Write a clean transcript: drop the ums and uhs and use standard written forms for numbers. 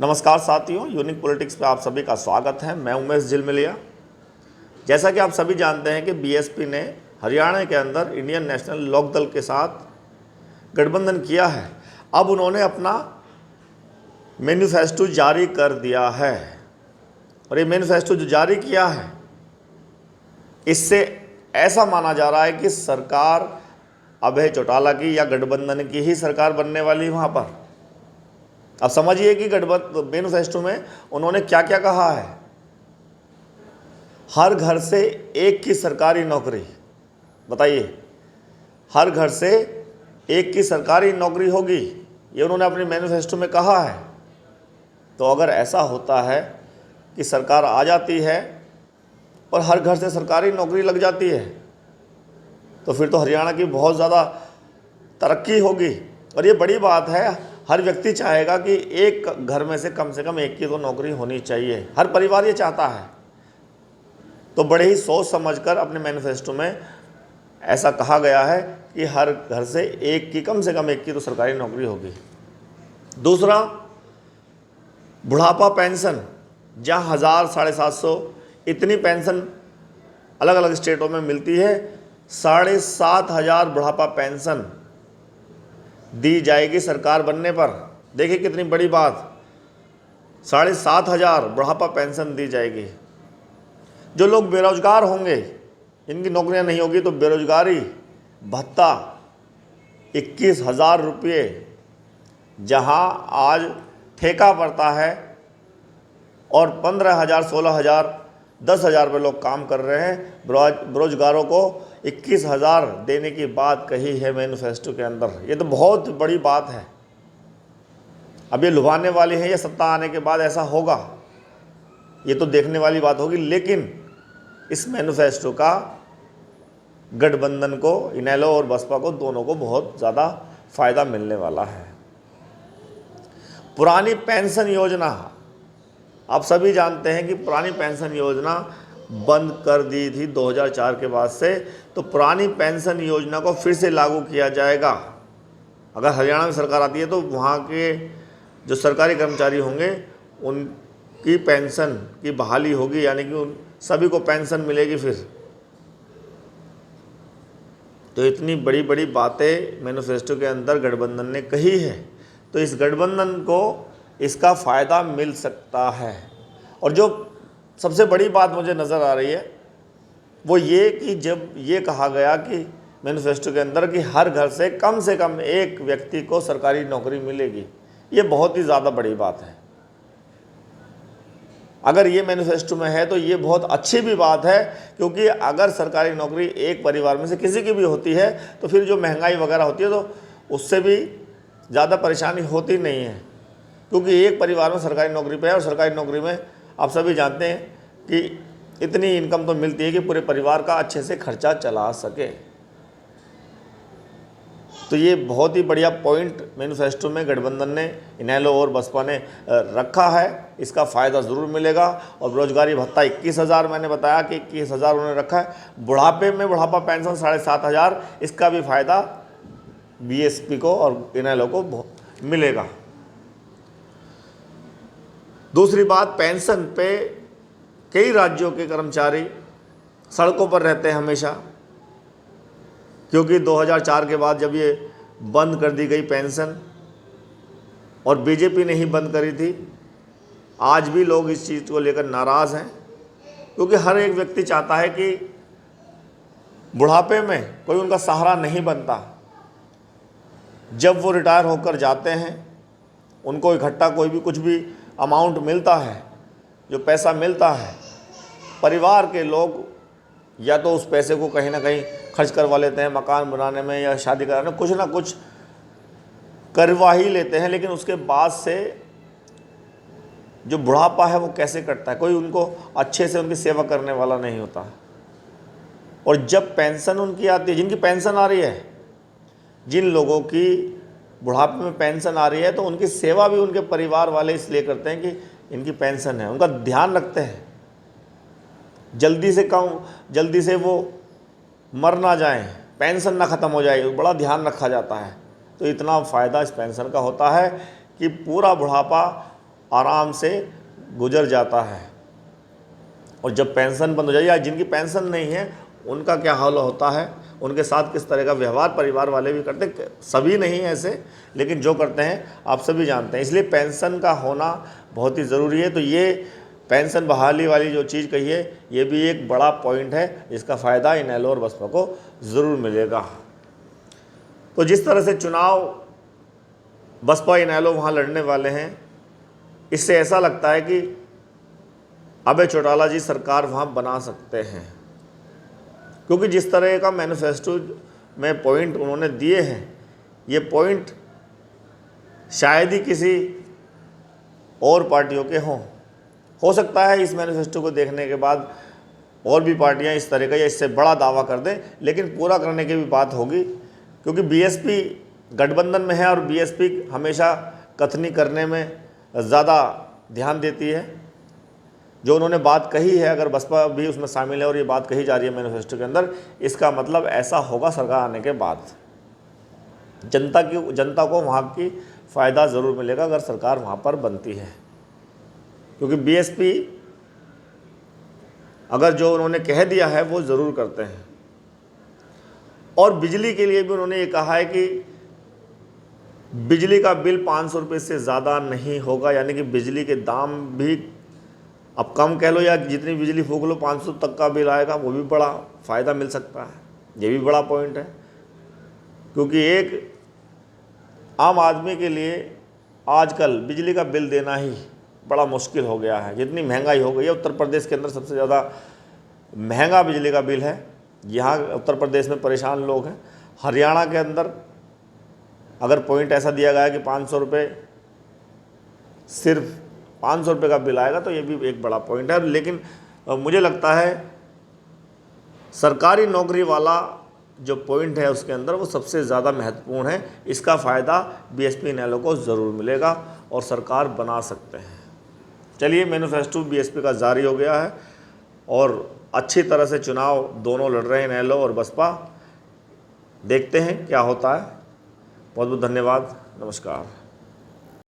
नमस्कार साथियों, unique politics पे आप सभी का स्वागत है। मैं उमेश झिलमिलिया। जैसा कि आप सभी जानते हैं कि बीएसपी ने हरियाणा के अंदर इंडियन नेशनल लोकदल के साथ गठबंधन किया है। अब उन्होंने अपना मैनिफेस्टो जारी कर दिया है और ये मैनिफेस्टो जो जारी किया है, इससे ऐसा माना जा रहा है कि सरकार अभय चौटाला की या गठबंधन की ही सरकार बनने वाली है वहाँ पर। अब समझिए कि गठबंधन मैनिफेस्टो में उन्होंने क्या क्या कहा है। हर घर से एक की सरकारी नौकरी, बताइए, हर घर से एक की सरकारी नौकरी होगी, ये उन्होंने अपने मैनिफेस्टो में कहा है। तो अगर ऐसा होता है कि सरकार आ जाती है और हर घर से सरकारी नौकरी लग जाती है, तो फिर तो हरियाणा की बहुत ज़्यादा तरक्की होगी। और ये बड़ी बात है। हर व्यक्ति चाहेगा कि एक घर में से कम एक की तो नौकरी होनी चाहिए, हर परिवार ये चाहता है। तो बड़े ही सोच समझकर अपने मैनिफेस्टो में ऐसा कहा गया है कि हर घर से एक की कम एक की तो सरकारी नौकरी होगी। दूसरा, बुढ़ापा पेंशन, जहाँ 1000, 750 इतनी पेंशन अलग अलग स्टेटों में मिलती है, 7500 बुढ़ापा पेंशन दी जाएगी सरकार बनने पर। देखिए कितनी बड़ी बात, 7500 बुढ़ापा पेंशन दी जाएगी। जो लोग बेरोजगार होंगे, इनकी नौकरियां नहीं होगी, तो बेरोजगारी भत्ता 21,000 रुपये, जहां आज ठेका पड़ता है और 15,000, 16,000, 10,000 रुपये लोग काम कर रहे हैं, बेरोजगारों को 21,000 देने की बात कही है मैनिफेस्टो के अंदर। ये तो बहुत बड़ी बात है। अब ये लुभाने वाली है, ये सत्ता आने के बाद ऐसा होगा, ये तो देखने वाली बात होगी। लेकिन इस मैनिफेस्टो का गठबंधन को, इनेलो और बसपा को, दोनों को बहुत ज़्यादा फायदा मिलने वाला है। पुरानी पेंशन योजना, आप सभी जानते हैं कि पुरानी पेंशन योजना बंद कर दी थी 2004 के बाद से। तो पुरानी पेंशन योजना को फिर से लागू किया जाएगा। अगर हरियाणा में सरकार आती है तो वहाँ के जो सरकारी कर्मचारी होंगे उनकी पेंशन की बहाली होगी, यानी कि उन सभी को पेंशन मिलेगी फिर। तो इतनी बड़ी बड़ी बातें मैनिफेस्टो के अंदर गठबंधन ने कही है, तो इस गठबंधन को इसका फ़ायदा मिल सकता है। और जो सबसे बड़ी बात मुझे नज़र आ रही है वो ये कि जब ये कहा गया कि मैनिफेस्टो के अंदर कि हर घर से कम एक व्यक्ति को सरकारी नौकरी मिलेगी, ये बहुत ही ज़्यादा बड़ी बात है। अगर ये मैनिफेस्टो में है तो ये बहुत अच्छी भी बात है, क्योंकि अगर सरकारी नौकरी एक परिवार में से किसी की भी होती है तो फिर जो महंगाई वगैरह होती है तो उससे भी ज़्यादा परेशानी होती नहीं है। क्योंकि एक परिवार में सरकारी नौकरी पे है और सरकारी नौकरी में आप सभी जानते हैं कि इतनी इनकम तो मिलती है कि पूरे परिवार का अच्छे से खर्चा चला सके। तो ये बहुत ही बढ़िया पॉइंट मैनिफेस्टो में गठबंधन ने, इनेलो और बसपा ने रखा है। इसका फ़ायदा ज़रूर मिलेगा। और बेरोजगारी भत्ता 21,000, मैंने बताया कि 21,000 उन्होंने रखा है। बुढ़ापे में बुढ़ापा पेंशन 7,500, इसका भी फ़ायदा बीएसपी को और इनेलो को मिलेगा। दूसरी बात, पेंशन पे कई राज्यों के कर्मचारी सड़कों पर रहते हैं हमेशा, क्योंकि 2004 के बाद जब ये बंद कर दी गई पेंशन, और बीजेपी ने ही बंद करी थी, आज भी लोग इस चीज़ को लेकर नाराज़ हैं। क्योंकि हर एक व्यक्ति चाहता है कि बुढ़ापे में कोई उनका सहारा नहीं बनता। जब वो रिटायर होकर जाते हैं, उनको इकट्ठा कोई भी कुछ भी अमाउंट मिलता है, जो पैसा मिलता है, परिवार के लोग या तो उस पैसे को कहीं ना कहीं खर्च करवा लेते हैं, मकान बनाने में या शादी कराने में, कुछ ना कुछ करवा ही लेते हैं। लेकिन उसके बाद से जो बुढ़ापा है वो कैसे कटता है, कोई उनको अच्छे से उनकी सेवा करने वाला नहीं होता। और जब पेंशन उनकी आती है, जिनकी पेंशन आ रही है, जिन लोगों की बुढ़ापे में पेंशन आ रही है, तो उनकी सेवा भी उनके परिवार वाले इसलिए करते हैं कि इनकी पेंशन है, उनका ध्यान रखते हैं, जल्दी से वो मर ना जाएं, पेंशन ना ख़त्म हो जाए, बड़ा ध्यान रखा जाता है। तो इतना फ़ायदा इस पेंशन का होता है कि पूरा बुढ़ापा आराम से गुजर जाता है। और जब पेंशन बंद हो जाए या जिनकी पेंशन नहीं है उनका क्या हाल होता है, उनके साथ किस तरह का व्यवहार परिवार वाले भी करते हैं। सभी नहीं ऐसे, लेकिन जो करते हैं आप सभी जानते हैं। इसलिए पेंशन का होना बहुत ही ज़रूरी है। तो ये पेंशन बहाली वाली जो चीज़ कही है, ये भी एक बड़ा पॉइंट है, इसका फ़ायदा इनेलो और बसपा को ज़रूर मिलेगा। तो जिस तरह से चुनाव बसपा इनेलो वहाँ लड़ने वाले हैं, इससे ऐसा लगता है कि अभय चौटाला जी सरकार वहाँ बना सकते हैं, क्योंकि जिस तरह का मैनिफेस्टो में पॉइंट उन्होंने दिए हैं, ये पॉइंट शायद ही किसी और पार्टियों के हों। हो सकता है इस मैनिफेस्टो को देखने के बाद और भी पार्टियां इस तरह का या इससे बड़ा दावा कर दें, लेकिन पूरा करने की भी बात होगी, क्योंकि बीएसपी गठबंधन में है और बीएसपी हमेशा कथनी करने में ज़्यादा ध्यान देती है। जो उन्होंने बात कही है, अगर बसपा भी उसमें शामिल है और ये बात कही जा रही है मैनिफेस्टो के अंदर, इसका मतलब ऐसा होगा सरकार आने के बाद जनता को वहाँ की फ़ायदा ज़रूर मिलेगा अगर सरकार वहाँ पर बनती है। क्योंकि बीएसपी अगर जो उन्होंने कह दिया है वो ज़रूर करते हैं। और बिजली के लिए भी उन्होंने ये कहा है कि बिजली का बिल 500 रुपये से ज़्यादा नहीं होगा, यानी कि बिजली के दाम भी अब कम कह लो या जितनी बिजली फूंक लो 500 तक का बिल आएगा, वो भी बड़ा फ़ायदा मिल सकता है। ये भी बड़ा पॉइंट है, क्योंकि एक आम आदमी के लिए आजकल बिजली का बिल देना ही बड़ा मुश्किल हो गया है। जितनी महंगाई हो गई है, उत्तर प्रदेश के अंदर सबसे ज़्यादा महंगा बिजली का बिल है। यहाँ उत्तर प्रदेश में परेशान लोग हैं। हरियाणा के अंदर अगर पॉइंट ऐसा दिया गया है कि 500 रुपये, सिर्फ 500 रुपये का बिल आएगा, तो ये भी एक बड़ा पॉइंट है। लेकिन मुझे लगता है सरकारी नौकरी वाला जो पॉइंट है उसके अंदर वो सबसे ज़्यादा महत्वपूर्ण है। इसका फ़ायदा बीएसपी इनेलो को ज़रूर मिलेगा और सरकार बना सकते हैं। चलिए, मैनिफेस्टो बीएसपी का जारी हो गया है और अच्छी तरह से चुनाव दोनों लड़ रहे हैं, इनेलो और बसपा। देखते हैं क्या होता है। बहुत बहुत धन्यवाद। नमस्कार।